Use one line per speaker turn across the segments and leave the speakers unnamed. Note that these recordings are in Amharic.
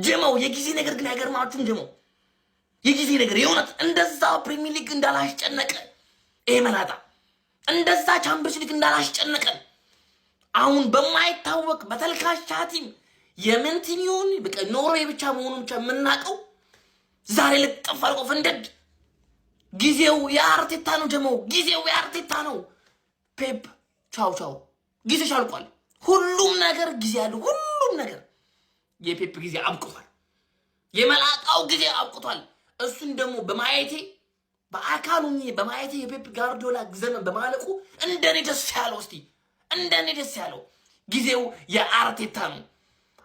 ጀማው የጊዜ ነገር ግን አይገርማችሁም? ጀማው የጊዜ ነገር የእውነት እንደዛ ፕሪሚየር ሊግ እንዳላስጨነቀ ይሄ መላጣ እንደዛ ቻምፒየንስ ሊግ እንዳላስጨነቀ አሁን በማይታወቅ በተልካሻ ቲም የምንቲኒውን በቃ ኖርዌይ ብቻ መሆኑን ብቻ የምናውቀው ዛሬ ልጥፍ አልቆ ፈንደድ ጊዜው የአርቴታ ነው። ጀማው ጊዜው የአርቴታ ነው። ፔፕ ቻው ቻው ጊዜሽ አልቋል። ሁሉም ነገር ጊዜ ያለው ሁሉም ነገር የፔፕ ጊዜ አብቅቷል። የመላጣው ጊዜ አብቅቷል። እሱን ደግሞ በማየቴ በአካሉኝ በማየቴ የፔፕ ጋርዲዮላ ዘመን በማለቁ እንደኔ ደስ ያለው እስቲ እንደኔ ደስ ያለው ጊዜው የአርቴታ ነው።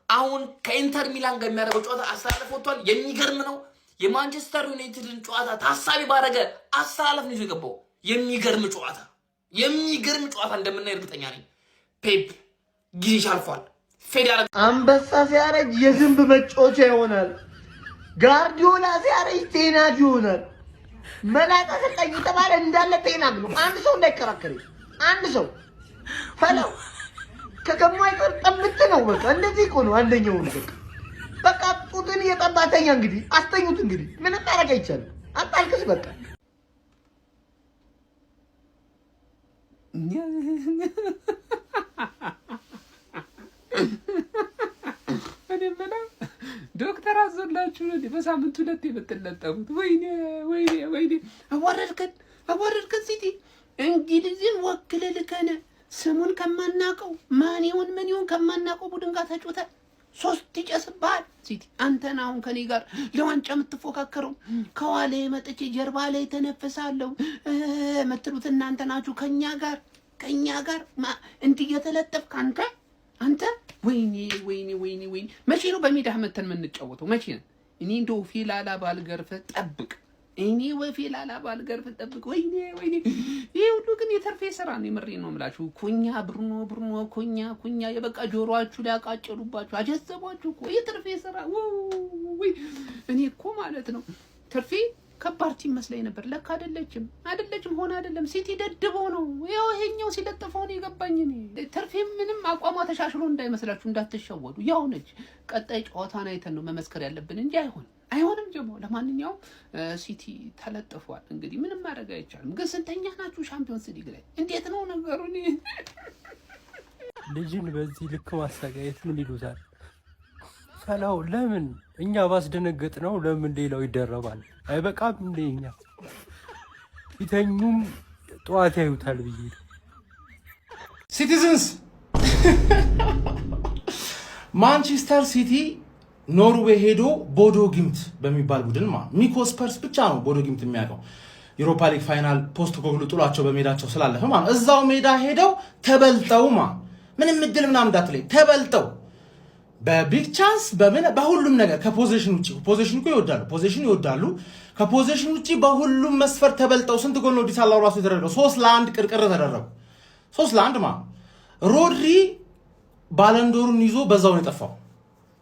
አሁን ከኢንተር ሚላን ጋር የሚያደርገው ጨዋታ አስተላለፍ ወጥቷል። የሚገርም ነው። የማንቸስተር ዩናይትድን ጨዋታ ታሳቢ ባደረገ አስተላለፍ ነው የገባው። የሚገርም ጨዋታ እንደምናይ እርግጠኛ ነኝ። ፔፕ ጊዜሽ አልፏል። ፌዴራል
አንበሳ ሲያረጅ የዝንብ መጫወቻ ይሆናል። ጋርዲዮላ ሲያረጅ ቴናግ ይሆናል። መላጣ ሰጠኝ ተባለ እንዳለ ቴናግ ነው። አንድ ሰው እንዳይከራከር አንድ ሰው ፈለው ከከማይቀር ጠብት ነው። በቃ እንደዚህ እኮ ነው። አንደኛው በቃ ጡትን እየጠባተኛ እንግዲህ አስተኙት። እንግዲህ ምንም ማድረግ አይቻልም። አጣልቅስ በቃ
ዶክተር አዞላችሁ ነው በሳምንት ሁለት የምትለጠፉት። ወይኔ አዋረድከን ሲቲ እንግሊዝን ወክለ ልከነ ስሙን ከማናቀው ማን ይሁን ከማናቀው ቡድን ጋር ተጫውተ 3 ይጨስብሃል። ሲቲ አንተና አሁን ከኔ ጋር ለዋንጫ የምትፎካከረው ከኋላ መጥቼ ጀርባ ላይ ተነፈሳለሁ የምትሉት እናንተ ናችሁ። ከኛ ጋር እንዲህ የተለጠፍክ አንተ ወይኔ መቼ ነው በሜዳህ መተን የምንጫወተው? መቼ ነው? እኔ እንደው ፊላላ ባልገርፍ ጠብቅ። ወይኔ ይሄ ሁሉ ግን የተርፌ ስራ ነው። የምሬን ነው የምላችሁ። ኩኛ ብሩኖ ኩኛ የበቃ ጆሮአችሁ ላይ አቃጨሉባችሁ፣ አጀዘቧችሁ እኮ የተርፌ ስራ። እኔ እኮ ማለት ነው ተርፌ ከባድ ቲም መስለኝ ነበር። ለካ አይደለችም ሆነ አይደለም። ሲቲ ደድበው ነው ያው ይሄኛው ሲለጥፈው ነው የገባኝ። እኔ ተርፌ ምንም አቋሟ ተሻሽሎ እንዳይመስላችሁ እንዳትሸወዱ። ያው ነች። ቀጣይ ጨዋታን አይተን ነው መመስከር ያለብን እንጂ አይሆንም ጀሞ። ለማንኛውም ሲቲ ተለጥፏል። እንግዲህ ምንም ማድረግ አይቻልም። ግን ስንተኛ ናችሁ ሻምፒዮንስ ሊግ ላይ? እንዴት ነው ነገሩ?
ልጅን በዚህ ልክ ማሰቃየት ምን ይሉታል? ፈላው ለምን እኛ ባስደነገጥ ነው ለምን ሌላው ይደረባል? አይበቃም እንደኛ ይተኙም ጧት ያዩታል ብዬ
ሲቲዝንስ ማንቸስተር ሲቲ ኖርዌይ ሄዶ ቦዶ ጊምት በሚባል ቡድን ሚኮ ስፐርስ ብቻ ነው ቦዶ ጊምት የሚያውቀው ዩሮፓ ሊግ ፋይናል ፖስት ኮግሉ ጥሏቸው በሜዳቸው ስላለፈ እዛው ሜዳ ሄደው ተበልጠው ምንም እድል ምናምን እንዳትለይ ተበልጠው በቢግ ቻንስ በሁሉም ነገር ከፖዚሽን ውጪ ፖዚሽን እኮ ይወዳሉ ከፖዚሽን ውጪ በሁሉም መስፈር ተበልጠው ስንት ጎል ነው ዲሳላው ራሱ የተደረገው? 3-1 ቅርቅር ተደረጉ። 3-1 ሮድሪ ባለንዶሩን ይዞ በዛው ነው የጠፋው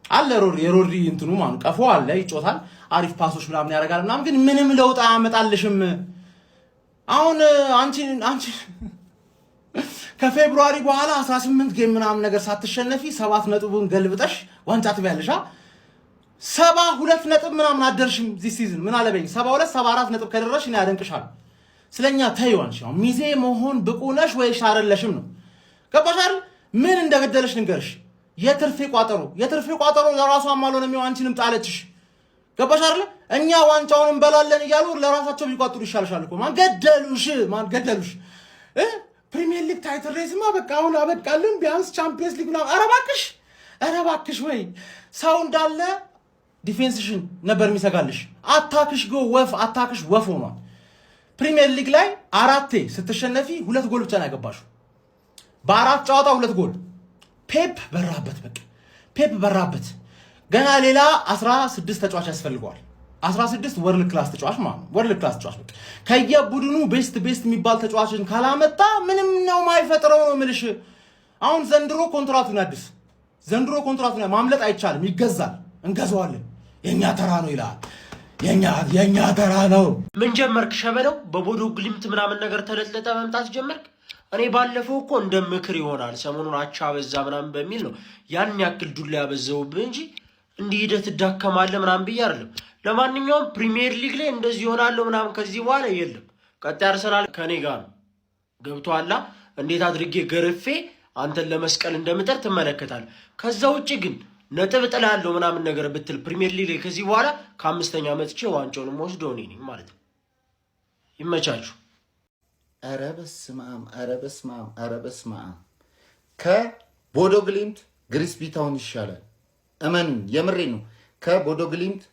አለ የሮድሪ እንትኑ ቀፎ አለ ይጮታል፣ አሪፍ ፓሶች ምናምን ያደርጋል ምናምን፣ ግን ምንም ለውጥ አያመጣልሽም። አሁን አንቺ ከፌብሩዋሪ በኋላ 18 ጌም ምናምን ነገር ሳትሸነፊ 7 ነጥቡን ገልብጠሽ ዋንጫ ትበያለሽ። 72 ነጥብ ምናምን አደርሽም ዚህ ሲዝን ምን አለበኝ 72 74 ነጥብ ከደረሽ እኔ አደንቅሻለሁ። ስለኛ ታይዋንሽ ሚዜ መሆን ብቁ ነሽ ወይስ አይደለሽም ነው። ገባሽ አይደል? ምን እንደገደለሽ ንገርሽ። የትርፌ ቋጠሮ ለራሷ ማልሆነ ነው አንቺንም ጣለችሽ። ገባሽ አይደል? እኛ ዋንጫውን እንበላለን እያሉ ለራሳቸው ቢቋጥሩ ይሻልሻል እኮ። ማን ገደሉሽ? ፕሪሚየር ሊግ ታይትል ሬስማ በቃ አሁን አበቃልን። ቢያንስ ቻምፒየንስ ሊግ ነው። ኧረ እባክሽ ወይ ሰው እንዳለ ዲፌንስሽን ነበር የሚሰጋልሽ። አታክሽ ወፍ ሆኗል። ፕሪሚየር ሊግ ላይ 4 ስትሸነፊ 2 ጎል ብቻ ነው ያገባሽው። በ4 ጨዋታ 2 ጎል። ፔፕ በራበት። ገና ሌላ 16 ተጫዋች ያስፈልገዋል። 16 ወርልድ ክላስ ተጫዋች በቃ ከየቡድኑ ቤስት የሚባል ተጫዋችን ካላመጣ ምንም ነው ማይፈጥረው ነው የምልሽ። አሁን ዘንድሮ ኮንትራቱን ማምለጥ አይቻልም። ይገዛል፣ እንገዛዋለን። የኛ ተራ ነው ይላል። የኛ ተራ ነው።
ምን ጀመርክ ሸበለው? በቦዶ ግሊምት ምናምን ነገር ተለጥለጠ መምጣት ጀመርክ? እኔ ባለፈው እኮ እንደ ምክር ይሆናል ሰሞኑን አቻ በዛ ምናምን በሚል ነው ያን ያክል ዱላ ያበዛውብህ እንጂ እንዲህ ሂደት ትዳከማለህ ምናምን ብዬ አይደለም። ለማንኛውም ፕሪሚየር ሊግ ላይ እንደዚህ ይሆናል ምናምን ከዚህ በኋላ የለም። ቀጣይ አርሰናል ከኔ ጋር ነው። ገብቶሃል? እንዴት አድርጌ ገርፌ አንተን ለመስቀል እንደምጠር ትመለከታለህ። ከዛ ውጪ ግን ነጥብ ጥላለሁ ምናምን ነገር ብትል ፕሪሚየር ሊግ ላይ ከዚህ በኋላ ከ5ኛ መጥቼ ዋንጫውንም ወስደው እኔ ነኝ ማለት ነው። ይመቻችሁ።
ኧረ በስመ አብ፣ ኧረ በስመ አብ፣ ኧረ በስመ አብ። ከቦዶ ግሊምት ግሪስቢ ታውን ይሻላል። እመን፣ የምሬ ነው። ከቦዶ ግሊምት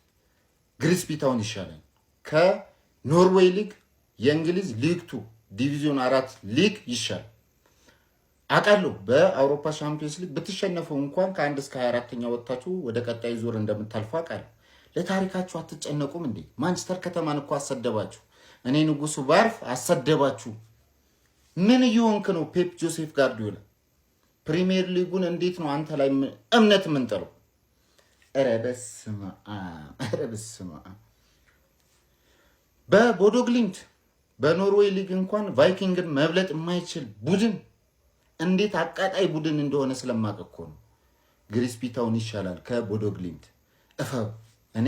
ግሪስቢ ታውን ይሻላል። ከኖርዌይ ሊግ የእንግሊዝ ሊግ 2 ዲቪዥን 4 ሊግ ይሻላል። አውቃለሁ በአውሮፓ ሻምፒዮንስ ሊግ ብትሸነፉ እንኳን ከ1 እስከ 24ኛ ወጥታችሁ ወደ ቀጣይ ዙር እንደምታልፉ አውቃለሁ። ለታሪካችሁ አትጨነቁም እንዴ? ማንቸስተር ከተማን እኮ አሰደባችሁ። እኔ ንጉሱ ባርፍ አሰደባችሁ። ምን እየሆንክ ነው ፔፕ ጆሴፍ ጋርዲዮላ? ፕሪሚየር ሊጉን እንዴት ነው አንተ ላይ እምነት የምንጥለው? ኧረ በስመ አብ፣ ኧረ በስመ አብ። በቦዶ ግሊምት በኖርዌይ ሊግ እንኳን ቫይኪንግን መብለጥ የማይችል ቡድን እንዴት አቃጣይ ቡድን እንደሆነ ስለማውቅ እኮ ነው። ግሪስቢ ታውን ይሻላል ከቦዶ ግሊምት። እኔ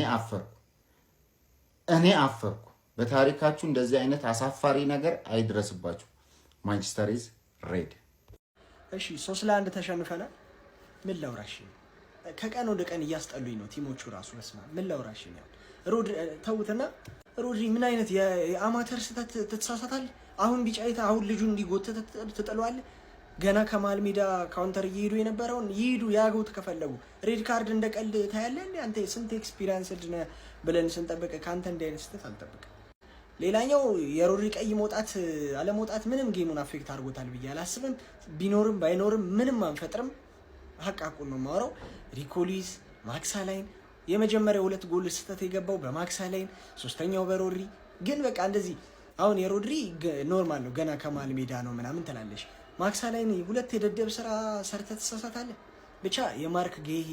አፈርኩ። በታሪካችሁ እንደዚህ አይነት አሳፋሪ ነገር አይድረስባችሁ። ማንቸስተር ኢዝ ሬድ።
እሺ 3-1 ተሸንፈናል። ምን ላውራሽ? ከቀን ወደ ቀን እያስጠሉኝ ነው ቲሞቹ ራሱ። መስማ ምን ላውራሽ ነው? ተውትና ሮድሪ ምን አይነት የአማተር ስህተት ትተሳሳታል? አሁን ቢጫይታ አሁን ልጁ እንዲጎተት ትጥለዋለህ። ገና ከመሃል ሜዳ ካውንተር እየሄዱ የነበረውን ይሄዱ ያገውት ከፈለጉ ሬድ ካርድ እንደቀልድ ታያለህ። አንተ ስንት ኤክስፒሪየንስ ነህ ብለን ስንጠብቅ ካንተ እንደ አይነት ስህተት አልጠብቅም። ሌላኛው የሮድሪ ቀይ መውጣት አለመውጣት ምንም ጌሙን አፌክት አድርጎታል ብዬ አላስብም። ቢኖርም ባይኖርም ምንም አንፈጥርም። ሀቃቁን ነው የማወራው። ሪኮሊስ ማክሳላይን የመጀመሪያው 2 ጎል ስህተት የገባው በማክሳላይን፣ 3ኛው በሮድሪ። ግን በቃ እንደዚህ አሁን የሮድሪ ኖርማል ነው ገና ከመሃል ሜዳ ነው ምናምን ትላለሽ። ማክሳላይን 2 የደደብ ስራ ሰርተ ተሳሳታለህ። ብቻ የማርክ ጌሂ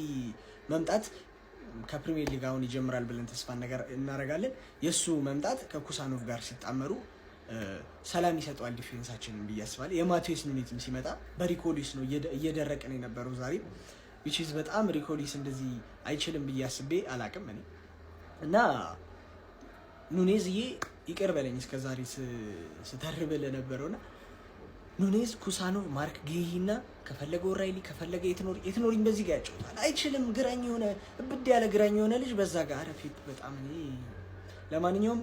መምጣት ከፕሪሚየር ሊግ አሁን ይጀምራል ብለን ተስፋ እናደርጋለን። የሱ መምጣት ከኩሳኖቭ ጋር ሲጣመሩ ሰላም ይሰጠዋል ዲፌንሳችንን ብዬ አስባለሁ። የማቴዎስ ኑኔዝም ሲመጣ በሪኮሊስ ነው እየደረቀን የነበረው ዛሬ which is በጣም ሪኮሊስ እንደዚህ አይችልም ብዬ አስቤ አላቅም እኔ እና ኑኔዝዬ ይቅር በለኝ እስከዛሬ ስተርብል ነበረውና ኑኔዝ፣ ኩሳኖቭ፣ ማርክ ጌሂና ከፈለገው ራይሊ ከፈለገ የትኖሪን በዚህ ጋር ያጫውታል። አይችልም። ግራኝ የሆነ እብድ ያለ ግራኝ የሆነ ልጅ በዛ ጋር አረፊት በጣም እኔ ለማንኛውም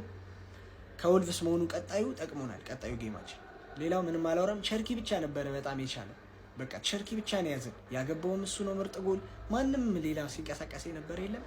ከወልቭስ መሆኑ ቀጣዩ ጠቅሞናል። ቀጣዩ ጌማችን ሌላው ምንም አላወራም። ቸርኪ ብቻ ነበረ በጣም የቻለው። በቃ ቸርኪ ብቻ ነው ያዘን። ያገባውም እሱ ነው ምርጥ ጎል። ማንም ሌላ ሲንቀሳቀስ ነበር የለም።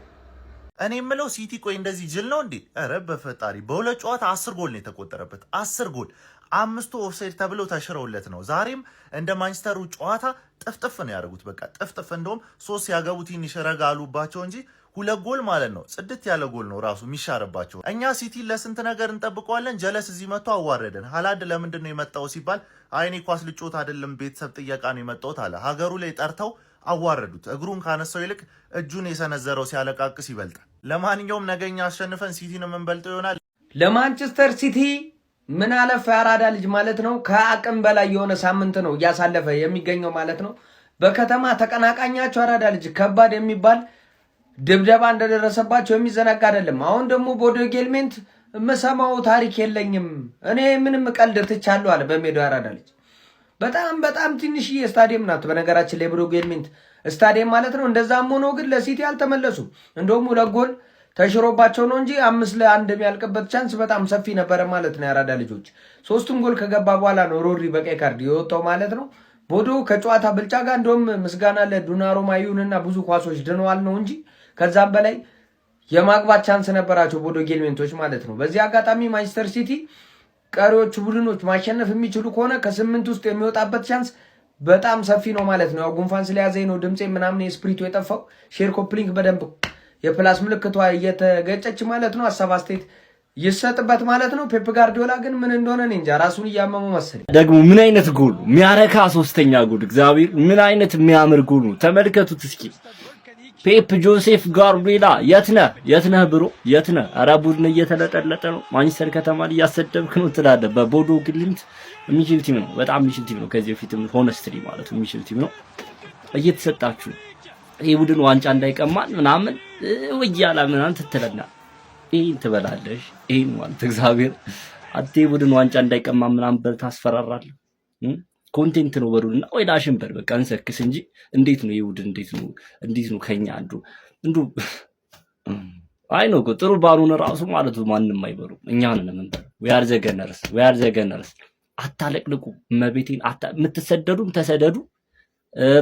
እኔ የምለው ሲቲ ቆይ እንደዚህ ጅል ነው እንዴ? ኧረ በፈጣሪ በሁለት ጨዋታ 10 ጎል ነው የተቆጠረበት። 10 ጎል 5ቱ ኦፍሳይድ ተብለው ተሽረውለት ነው። ዛሬም እንደ ማንቸስተሩ ጨዋታ ጥፍጥፍ ነው ያደርጉት። በቃ ጥፍጥፍ። እንደውም 3 ያገቡት ትንሽ ረጋ አሉባቸው እንጂ 2 ጎል ማለት ነው ጽድት ያለ ጎል ነው ራሱ የሚሻርባቸው። እኛ ሲቲ ለስንት ነገር እንጠብቀዋለን። ጀለስ እዚህ መጥቶ አዋረደን። ሃላንድ ለምንድን ነው የመጣው ሲባል አይኔ ኳስ ልጮት አይደለም ቤተሰብ ጥየቃ ነው የመጣሁት አለ። ሀገሩ ላይ ጠርተው አዋረዱት። እግሩን ካነሳው ይልቅ እጁን የሰነዘረው ሲያለቃቅስ ይበልጣል። ለማንኛውም ነገኛ አሸንፈን ሲቲን የምንበልጠው ይሆናል።
ለማንቸስተር ሲቲ ምን አለፈ ያራዳ ልጅ ማለት ነው ከአቅም በላይ የሆነ ሳምንት ነው እያሳለፈ የሚገኘው ማለት ነው። በከተማ ተቀናቃኛቸው ያራዳ ልጅ ከባድ የሚባል ድብደባ እንደደረሰባቸው የሚዘነጋ አይደለም። አሁን ደግሞ ቦዶ ጌልሜንት መሰማው ታሪክ የለኝም እኔ ምንም ቀልድ ትቻለሁ አለ በሜዳው ያራዳ ልጅ። በጣም ትንሽዬ ስታዲየም ናት በነገራችን ላይ ቦዶ ጌልሜንት ስታዲየም ማለት ነው። እንደዛም ሆኖ ግን ለሲቲ አልተመለሱም። እንደውም 2 ጎል ተሽሮባቸው ነው እንጂ 5-1 የሚያልቅበት ቻንስ በጣም ሰፊ ነበረ ማለት ነው። ያራዳ ልጆች 3ቱን ጎል ከገባ በኋላ ነው ሮድሪ በቀይ ካርድ የወጣው ማለት ነው። ቦዶ ከጨዋታ ብልጫ ጋር እንደውም ምስጋና ለዱናሩማ ይሁንና ብዙ ኳሶች ድነዋል ነው እንጂ ከዛም በላይ የማግባት ቻንስ ነበራቸው ቦዶ ጌልሜንቶች ማለት ነው። በዚህ አጋጣሚ ማንቸስተር ሲቲ ቀሪዎቹ ቡድኖች ማሸነፍ የሚችሉ ከሆነ ከ8 ውስጥ የሚወጣበት ቻንስ በጣም ሰፊ ነው ማለት ነው። ያው ጉንፋን ስለያዘኝ ነው ድምጼ ምናምን የስፕሪቱ የጠፋው። ሼር ኮፕሊንግ በደንብ የፕላስ ምልክቷ እየተገጨች ማለት ነው። ሀሳብ አስተያየት ይሰጥበት ማለት ነው። ፔፕ ጋርዲዮላ ግን ምን እንደሆነ እኔ እንጃ ራሱን እያመመው መሰለኝ።
ደግሞ ምን አይነት ጎል የሚያረካ 3ኛ ጎል እግዚአብሔር ምን አይነት የሚያምር ጎል ነው። ተመልከቱት እስኪ። ፔፕ ጆሴፍ ጋርዲዮላ የት ነህ ብሮ የት ነህ? ኧረ ቡድን እየተለጠለጠ ነው። ማንቸስተር ከተማን እያሰደብክ ነው ትላለህ። በቦዶ ግሊምት የሚችል ቲም ነው፣ በጣም የሚችል ቲም ነው። ከዚህ በፊትም ሆነስትሊ ማለት የሚችል ቲም ነው። እየተሰጣችሁ ይሄ ቡድን ዋንጫ እንዳይቀማን ምናምን ወያላ ምናምን ትትለና ይሄን ትበላለሽ። ይሄን ማለት እግዚአብሔር አቴ ቡድን ዋንጫ እንዳይቀማን ምናምን በል ታስፈራራለህ። ኮንቴንት ነው በሉና ወይ ዳሽንበር በቃ እንሰክስ እንጂ እንዴት ነው ይሄ ቡድን እንዴት ነው ከኛ እንዱ አይ ነው ጥሩ ባሉን ራሱ ማለት ማንንም አይበሉ እኛ ነን የምንበለው። we are the gunners አታለቅልቁ መቤቴን የምትሰደዱም ተሰደዱ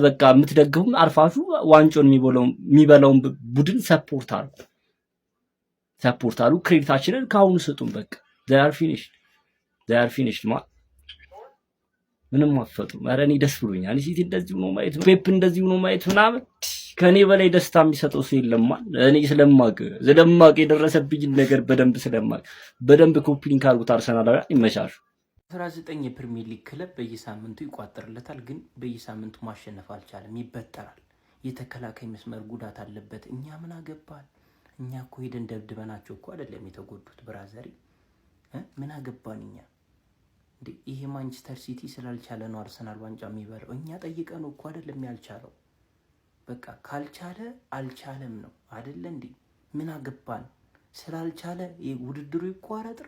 በቃ የምትደግፉም አርፋችሁ ዋንጫውን የሚበላውን ቡድን ሰፖርት አሉ ክሬዲታችንን ካሁኑ ስጡን በቃ they are finished ምንም አፈጡም። ኧረ እኔ ደስ ብሎኛል ሲቲ እንደዚህ ነው ማየት ፔፕ እንደዚህ ነው ማየት ምናምን ከኔ በላይ ደስታ የሚሰጠው ሰው የለም። እኔ ስለማቅ የደረሰብኝ ነገር በደንብ ኮፒሊንግ አድርጉት። አርሰናላውያን ይመሻሹ።
19 የፕሪሚየር ሊግ ክለብ በየሳምንቱ ይቋጠርለታል፣ ግን በየሳምንቱ ማሸነፍ አልቻለም፣ ይበጠራል። የተከላካይ መስመር ጉዳት አለበት። እኛ ምን አገባን? እኛ እኮ ሄደን ደብድበናቸው እኮ አይደለም የተጎዱት። ብራዘሪ ምን አገባን እኛ? ይሄ ማንቸስተር ሲቲ ስላልቻለ ነው አርሰናል ዋንጫ የሚበላው። እኛ ጠይቀነው እኮ አይደለም ያልቻለው። በቃ ካልቻለ አልቻለም ነው አይደለ እንዴ? ምን አገባን? ስላልቻለ ውድድሩ ይቋረጥ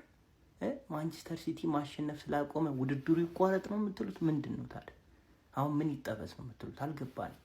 ማንቸስተር ሲቲ ማሸነፍ ስላቆመ ውድድሩ ይቋረጥ ነው የምትሉት? ምንድነው ታዲያ? አሁን ምን ይጠበስ ነው የምትሉት? አልገባንም።